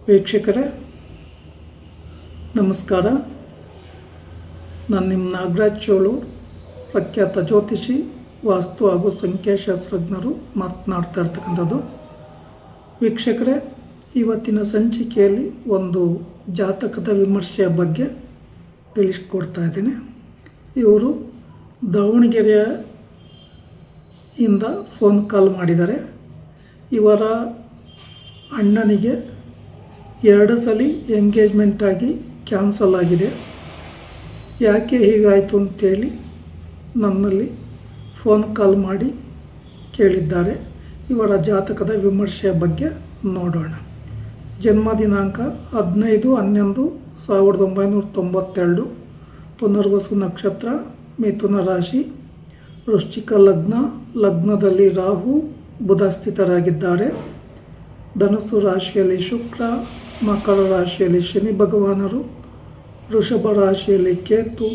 ವೀಕ್ಷಕರೇ ನಮಸ್ಕಾರ. ನಾನು ನಿಮ್ಮ ನಾಗರಾಜ್ ಚೋಳು, ಪ್ರಖ್ಯಾತ ಜ್ಯೋತಿಷಿ, ವಾಸ್ತು ಹಾಗೂ ಸಂಖ್ಯಾಶಾಸ್ತ್ರಜ್ಞರು ಮಾತನಾಡ್ತಾ ಇರ್ತಕ್ಕಂಥದ್ದು. ವೀಕ್ಷಕರೇ, ಇವತ್ತಿನ ಸಂಚಿಕೆಯಲ್ಲಿ ಒಂದು ಜಾತಕದ ವಿಮರ್ಶೆಯ ಬಗ್ಗೆ ತಿಳಿಸ್ಕೊಡ್ತಾ ಇದ್ದೀನಿ. ಇವರು ದಾವಣಗೆರೆಯಿಂದ ಫೋನ್ ಕಾಲ್ ಮಾಡಿದ್ದಾರೆ. ಇವರ ಅಣ್ಣನಿಗೆ 2 ಸಲ ಎಂಗೇಜ್ಮೆಂಟ್ ಆಗಿ ಕ್ಯಾನ್ಸಲ್ ಆಗಿದೆ. ಯಾಕೆ ಹೀಗಾಯಿತು ಅಂತೇಳಿ ನನ್ನಲ್ಲಿ ಫೋನ್ ಕಾಲ್ ಮಾಡಿ ಕೇಳಿದ್ದಾರೆ. ಇವರ ಜಾತಕದ ವಿಮರ್ಶೆಯ ಬಗ್ಗೆ ನೋಡೋಣ. ಜನ್ಮ ದಿನಾಂಕ 15/11/1992, ಪುನರ್ವಸು ನಕ್ಷತ್ರ, ಮಿಥುನ ರಾಶಿ, ವೃಶ್ಚಿಕ ಲಗ್ನ. ಲಗ್ನದಲ್ಲಿ ರಾಹು ಬುಧ ಸ್ಥಿತರಾಗಿದ್ದಾರೆ. ಧನುಸ್ಸು ರಾಶಿಯಲ್ಲಿ ಶುಕ್ರ, ಮಕರ ರಾಶಿಯಲ್ಲಿ ಶನಿ ಭಗವಾನರು, ವೃಷಭ ರಾಶಿಯಲ್ಲಿ ಕೇತು,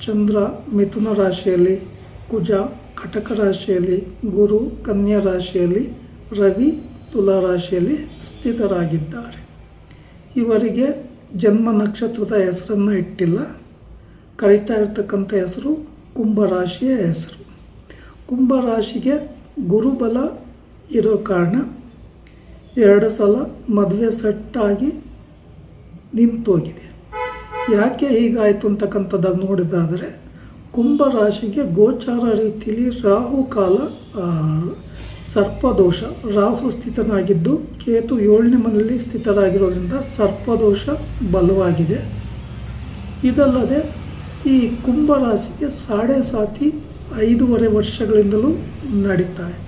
ಚಂದ್ರ ಮಿಥುನ ರಾಶಿಯಲ್ಲಿ ಕುಜ, ಕಟಕ ರಾಶಿಯಲ್ಲಿ ಗುರು, ಕನ್ಯಾ ರಾಶಿಯಲ್ಲಿ ರವಿ, ತುಲಾ ರಾಶಿಯಲ್ಲಿ ಸ್ಥಿತರಾಗಿದ್ದಾರೆ. ಇವರಿಗೆ ಜನ್ಮ ನಕ್ಷತ್ರದ ಹೆಸರನ್ನು ಇಟ್ಟಿಲ್ಲ. ಕರೀತಾ ಇರ್ತಕ್ಕಂಥ ಹೆಸರು ಕುಂಭರಾಶಿಯ ಹೆಸರು. ಕುಂಭರಾಶಿಗೆ ಗುರುಬಲ ಇರೋ ಕಾರಣ 2 ಸಲ ಮದುವೆ ಸೆಟ್ಟಾಗಿ ನಿಂತೋಗಿದೆ. ಯಾಕೆ ಹೀಗಾಯಿತು ಅಂತಕ್ಕಂಥದ್ದಾಗಿ ನೋಡಿದಾದರೆ, ಕುಂಭರಾಶಿಗೆ ಗೋಚಾರ ರೀತಿಯಲ್ಲಿ ರಾಹು ಕಾಲ ಸರ್ಪದೋಷ, ರಾಹು ಸ್ಥಿತನಾಗಿದ್ದು ಕೇತು 7ನೇ ಮನೆಯಲ್ಲಿ ಸ್ಥಿತರಾಗಿರೋದ್ರಿಂದ ಸರ್ಪದೋಷ ಬಲವಾಗಿದೆ. ಇದಲ್ಲದೆ ಈ ಕುಂಭರಾಶಿಗೆ ಸಾಡೆ ಸಾತಿ 5.5 ವರ್ಷಗಳಿಂದಲೂ ನಡೀತಾ ಇದೆ.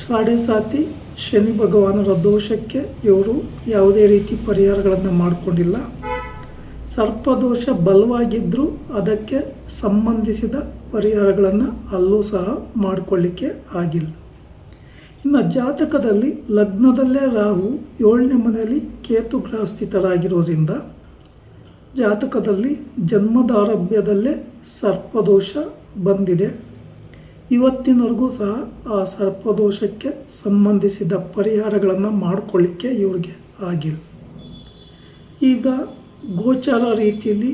ಸಾಡೆ ಸಾತಿ ಶನಿ ಭಗವಾನರ ದೋಷಕ್ಕೆ ಇವರು ಯಾವುದೇ ರೀತಿ ಪರಿಹಾರಗಳನ್ನು ಮಾಡಿಕೊಂಡಿಲ್ಲ. ಸರ್ಪದೋಷ ಬಲವಾಗಿದ್ದರೂ ಅದಕ್ಕೆ ಸಂಬಂಧಿಸಿದ ಪರಿಹಾರಗಳನ್ನು ಅಲ್ಲೂ ಸಹ ಮಾಡಿಕೊಳ್ಳಿಕ್ಕೆ ಆಗಿಲ್ಲ. ಇನ್ನು ಜಾತಕದಲ್ಲಿ ಲಗ್ನದಲ್ಲೇ ರಾಹು 7ನೇ ಮನೆಯಲ್ಲಿ ಕೇತು ಗ್ರಹ ಸ್ಥಿತರಾಗಿರೋದ್ರಿಂದ ಜಾತಕದಲ್ಲಿ ಜನ್ಮದಾರಭ್ಯದಲ್ಲೇ ಸರ್ಪದೋಷ ಬಂದಿದೆ. ಇವತ್ತಿನವರೆಗೂ ಸಹ ಆ ಸರ್ಪದೋಷಕ್ಕೆ ಸಂಬಂಧಿಸಿದ ಪರಿಹಾರಗಳನ್ನು ಮಾಡಿಕೊಳ್ಳಿಕ್ಕೆ ಇವ್ರಿಗೆ ಆಗಿಲ್ಲ. ಈಗ ಗೋಚಾರ ರೀತಿಯಲ್ಲಿ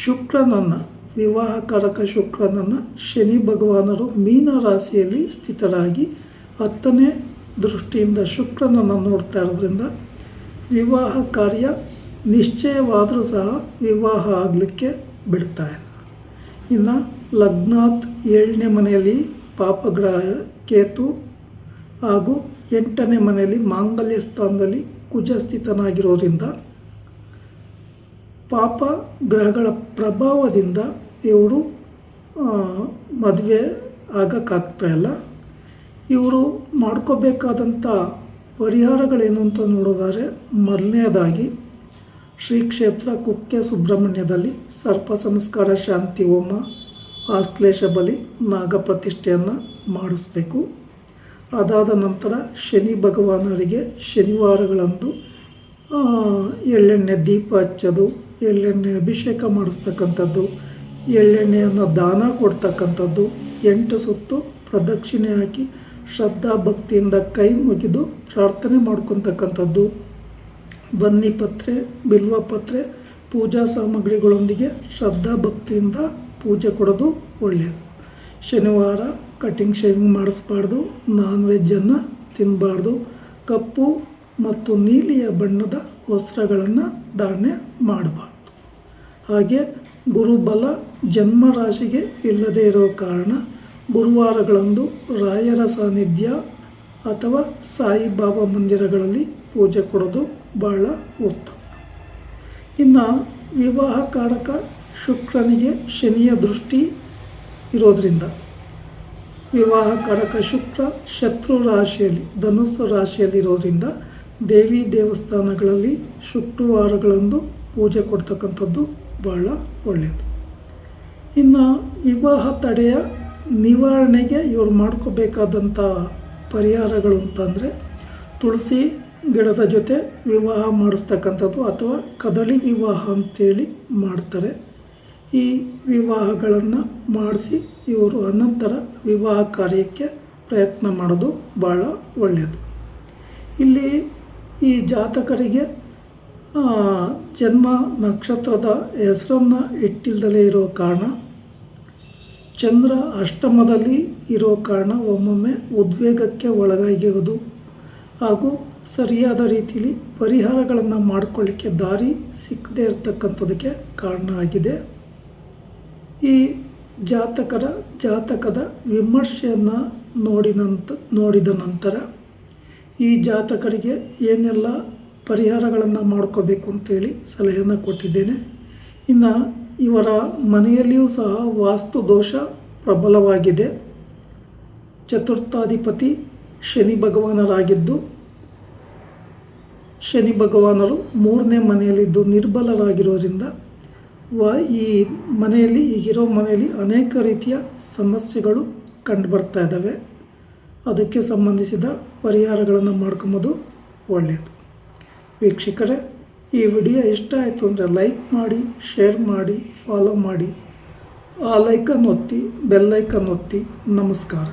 ಶುಕ್ರನನ್ನು, ವಿವಾಹಕಾರಕ ಶುಕ್ರನನ್ನು ಶನಿ ಭಗವಾನರು ಮೀನ ರಾಶಿಯಲ್ಲಿ ಸ್ಥಿತರಾಗಿ 10ನೇ ದೃಷ್ಟಿಯಿಂದ ಶುಕ್ರನನ್ನು ನೋಡ್ತಾ ಇರೋದ್ರಿಂದ ವಿವಾಹ ಕಾರ್ಯ ನಿಶ್ಚಯವಾದರೂ ಸಹ ವಿವಾಹ ಆಗಲಿಕ್ಕೆ ಬಿಡ್ತಾ ಇಲ್ಲ. ಇನ್ನು ಲಗ್ನಾತ್ 7ನೇ ಮನೆಯಲ್ಲಿ ಪಾಪಗ್ರಹ ಕೇತು ಹಾಗೂ 8ನೇ ಮನೆಯಲ್ಲಿ ಮಾಂಗಲ್ಯ ಸ್ಥಾನದಲ್ಲಿ ಕುಜ ಸ್ಥಿತನಾಗಿರೋದ್ರಿಂದ ಪಾಪ ಗ್ರಹಗಳ ಪ್ರಭಾವದಿಂದ ಇವರು ಮದುವೆ ಆಗೋಕ್ಕಾಗ್ತಾ ಇಲ್ಲ. ಇವರು ಮಾಡ್ಕೋಬೇಕಾದಂಥ ಪರಿಹಾರಗಳೇನು ಅಂತ ನೋಡೋದಾದರೆ, ಮೊದಲನೇದಾಗಿ ಶ್ರೀ ಕ್ಷೇತ್ರ ಕುಕ್ಕೆ ಸುಬ್ರಹ್ಮಣ್ಯದಲ್ಲಿ ಸರ್ಪ ಸಂಸ್ಕಾರ ಶಾಂತಿ ಹೋಮ, ಆಶ್ಲೇಷ ಬಲಿ, ನಾಗ ಪ್ರತಿಷ್ಠೆಯನ್ನು ಮಾಡಿಸ್ಬೇಕು. ಅದಾದ ನಂತರ ಶನಿ ಭಗವಾನರಿಗೆ ಶನಿವಾರಗಳಂದು ಎಳ್ಳೆಣ್ಣೆ ದೀಪ ಹಚ್ಚೋದು, ಎಳ್ಳೆಣ್ಣೆ ಅಭಿಷೇಕ ಮಾಡಿಸ್ತಕ್ಕಂಥದ್ದು, ಎಳ್ಳೆಣ್ಣೆಯನ್ನು ದಾನ ಕೊಡ್ತಕ್ಕಂಥದ್ದು, 8 ಸುತ್ತು ಪ್ರದಕ್ಷಿಣೆ ಹಾಕಿ ಶ್ರದ್ಧಾ ಭಕ್ತಿಯಿಂದ ಕೈ ಮುಗಿದು ಪ್ರಾರ್ಥನೆ ಮಾಡ್ಕೊತಕ್ಕಂಥದ್ದು, ಬನ್ನಿ ಪತ್ರೆ, ಬಿಲ್ವ ಪತ್ರೆ, ಪೂಜಾ ಸಾಮಗ್ರಿಗಳೊಂದಿಗೆ ಶ್ರದ್ಧಾ ಭಕ್ತಿಯಿಂದ ಪೂಜೆ ಕೊಡೋದು ಒಳ್ಳೆಯದು. ಶನಿವಾರ ಕಟಿಂಗ್ ಶೇವಿಂಗ್ ಮಾಡಿಸ್ಬಾರ್ದು, ನಾನ್ ವೆಜ್ಜನ್ನು ತಿನ್ನಬಾರ್ದು, ಕಪ್ಪು ಮತ್ತು ನೀಲಿಯ ಬಣ್ಣದ ವಸ್ತ್ರಗಳನ್ನು ಧಾರಣೆ ಮಾಡಬಾರ್ದು. ಹಾಗೆ ಗುರುಬಲ ಜನ್ಮ ರಾಶಿಗೆ ಇಲ್ಲದೇ ಇರೋ ಕಾರಣ ಗುರುವಾರಗಳಂದು ರಾಯರ ಸಾನ್ನಿಧ್ಯ ಅಥವಾ ಸಾಯಿಬಾಬಾ ಮಂದಿರಗಳಲ್ಲಿ ಪೂಜೆ ಕೊಡೋದು ಬಹಳ ಉತ್ತಮ. ಇನ್ನು ವಿವಾಹಕಾರಕ ಶುಕ್ರನಿಗೆ ಶನಿಯ ದೃಷ್ಟಿ ಇರೋದರಿಂದ ವಿವಾಹಕಾರಕ ಶುಕ್ರ ಶತ್ರು ರಾಶಿಯಲ್ಲಿ, ಧನುಸ್ಸು ರಾಶಿಯಲ್ಲಿರೋದ್ರಿಂದ ದೇವಿ ದೇವಸ್ಥಾನಗಳಲ್ಲಿ ಶುಕ್ರವಾರಗಳಂದು ಪೂಜೆ ಕೊಡ್ತಕ್ಕಂಥದ್ದು ಬಹಳ ಒಳ್ಳೆಯದು. ಇನ್ನು ವಿವಾಹ ತಡೆಯ ನಿವಾರಣೆಗೆ ಇವರು ಮಾಡ್ಕೋಬೇಕಾದಂಥ ಪರಿಹಾರಗಳು ಅಂತಂದರೆ, ತುಳಸಿ ಗಿಡದ ಜೊತೆ ವಿವಾಹ ಮಾಡಿಸ್ತಕ್ಕಂಥದ್ದು ಅಥವಾ ಕದಳಿ ವಿವಾಹ ಅಂತೇಳಿ ಮಾಡ್ತಾರೆ. ಈ ವಿವಾಹಗಳನ್ನು ಮಾಡಿಸಿ ಇವರು ಅನಂತರ ವಿವಾಹ ಕಾರ್ಯಕ್ಕೆ ಪ್ರಯತ್ನ ಮಾಡೋದು ಭಾಳ ಒಳ್ಳೆಯದು. ಇಲ್ಲಿ ಈ ಜಾತಕರಿಗೆ ಜನ್ಮ ನಕ್ಷತ್ರದ ಹೆಸರನ್ನು ಇಟ್ಟಿಲ್ಲದಲೇ ಇರೋ ಕಾರಣ, ಚಂದ್ರ ಅಷ್ಟಮದಲ್ಲಿ ಇರೋ ಕಾರಣ ಒಮ್ಮೊಮ್ಮೆ ಉದ್ವೇಗಕ್ಕೆ ಒಳಗಾಗಿರೋದು ಹಾಗೂ ಸರಿಯಾದ ರೀತಿಯಲ್ಲಿ ಪರಿಹಾರಗಳನ್ನು ಮಾಡಿಕೊಳ್ಳಿಕ್ಕೆ ದಾರಿ ಸಿಕ್ಕದೇ ಇರತಕ್ಕಂಥದಕ್ಕೆ ಕಾರಣ ಆಗಿದೆ. ಈ ಜಾತಕದ ವಿಮರ್ಶೆಯನ್ನು ನೋಡಿದ ನಂತರ ಈ ಜಾತಕರಿಗೆ ಏನೆಲ್ಲ ಪರಿಹಾರಗಳನ್ನು ಮಾಡ್ಕೋಬೇಕು ಅಂತೇಳಿ ಸಲಹೆಯನ್ನು ಕೊಟ್ಟಿದ್ದೇನೆ. ಇನ್ನು ಇವರ ಮನೆಯಲ್ಲಿಯೂ ಸಹ ವಾಸ್ತು ದೋಷ ಪ್ರಬಲವಾಗಿದೆ. ಚತುರ್ಥಾಧಿಪತಿ ಶನಿ ಭಗವಾನರಾಗಿದ್ದು, ಶನಿ ಭಗವಾನರು 3ನೇ ಮನೆಯಲ್ಲಿದ್ದು ನಿರ್ಬಲರಾಗಿರೋದ್ರಿಂದ ಈ ಮನೆಯಲ್ಲಿ ಈಗಿರೋ ಮನೆಯಲ್ಲಿ ಅನೇಕ ರೀತಿಯ ಸಮಸ್ಯೆಗಳು ಕಂಡುಬರ್ತಾ ಇದ್ದಾವೆ. ಅದಕ್ಕೆ ಸಂಬಂಧಿಸಿದ ಪರಿಹಾರಗಳನ್ನು ಮಾಡ್ಕೊಂಬೋದು ಒಳ್ಳೆಯದು. ವೀಕ್ಷಕರೇ, ಈ ವಿಡಿಯೋ ಇಷ್ಟ ಆಯಿತು ಅಂದರೆ ಲೈಕ್ ಮಾಡಿ, ಶೇರ್ ಮಾಡಿ, ಫಾಲೋ ಮಾಡಿ, ಆ ಲೈಕನ್ನು ಒತ್ತಿ, ಬೆಲ್ ಐಕನ್ ಒತ್ತಿ. ನಮಸ್ಕಾರ.